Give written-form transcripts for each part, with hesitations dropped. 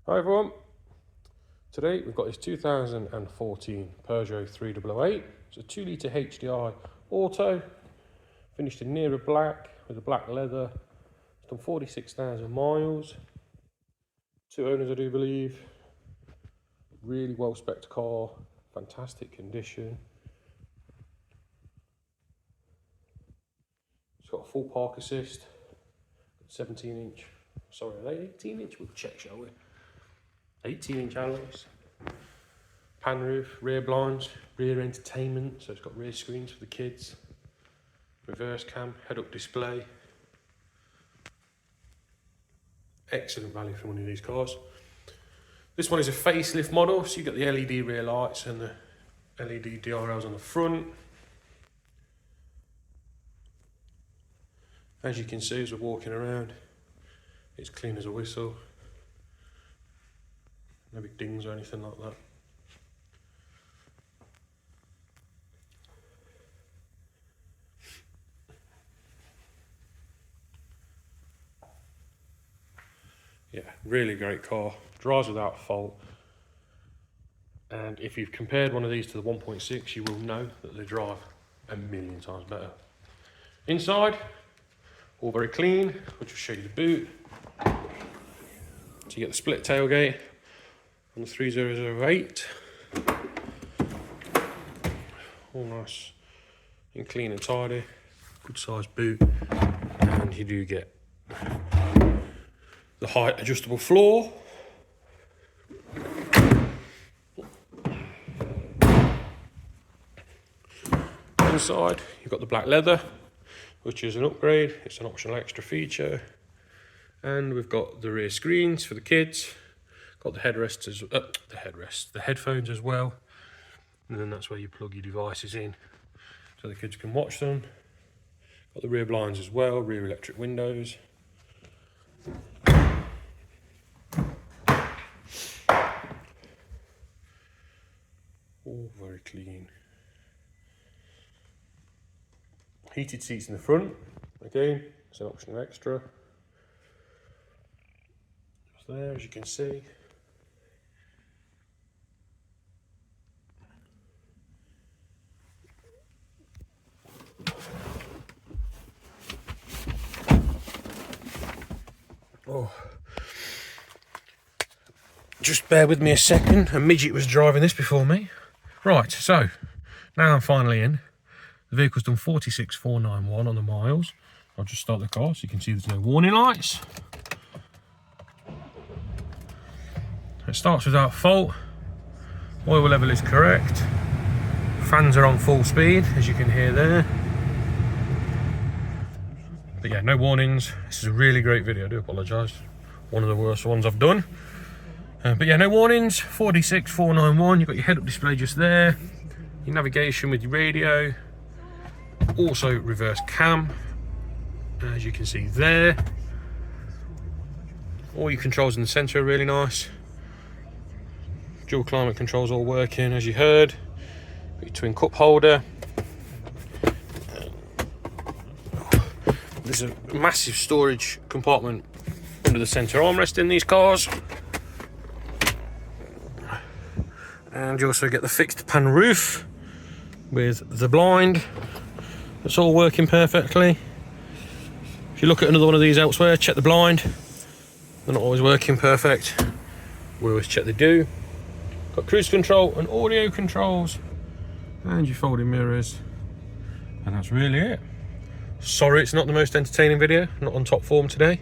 Hi everyone, today we've got this 2014 Peugeot 3008. It's a 2 litre HDI auto, finished in nearer black with a black leather. It's done 46,000 miles, 2 owners I do believe. Really well spec'd car, fantastic condition. It's got a full park assist, 17-inch, sorry, 18-inch, we'll check shall we? 18-inch alloys, pan roof, rear blinds, rear entertainment, so it's got rear screens for the kids, reverse cam, head-up display. Excellent value for one of these cars. This one is a facelift model, so you've got the LED rear lights and the LED DRLs on the front. As you can see as we're walking around, it's clean as a whistle. No big dings or anything like that. Yeah, really great car. Drives without fault. And if you've compared one of these to the 1.6, you will know that they drive a million times better. Inside, all very clean. I'll just show you the boot. So you get the split tailgate on the 3008, all nice and clean and tidy, good sized boot, and you do get the height adjustable floor. Inside you've got the black leather, which is an upgrade, it's an optional extra feature, and we've got the rear screens for the kids. Got the headrests as the headphones as well, and then that's where you plug your devices in so the kids can watch them. Got the rear blinds as well, rear electric windows. All very clean. Heated seats in the front, again, it's an optional extra. Just there, as you can see. Oh, just bear with me a second. A midget was driving this before me. Right, so now I'm finally in. The vehicle's done 46,491 on the miles. I'll just start the car so you can see there's no warning lights. It starts without fault. Oil level is correct. Fans are on full speed, as you can hear there. But yeah, no warnings. This is a really great video, I do apologise. One of the worst ones I've done. But yeah, no warnings, 46,491. You've got your head-up display just there. Your navigation with your radio. Also reverse cam, as you can see there. All your controls in the centre are really nice. Dual climate controls all working, as you heard. Got your twin cup holder. There's a massive storage compartment under the centre armrest in these cars. And you also get the fixed pan roof with the blind. It's all working perfectly. If you look at another one of these elsewhere, check the blind. They're not always working perfect. We always check they do. Got cruise control and audio controls. And your folding mirrors. And that's really it. Sorry it's not the most entertaining video, not on top form today.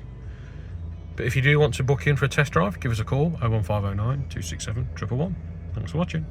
But if you do want to book in for a test drive, give us a call, 01509 267 111. Thanks for watching.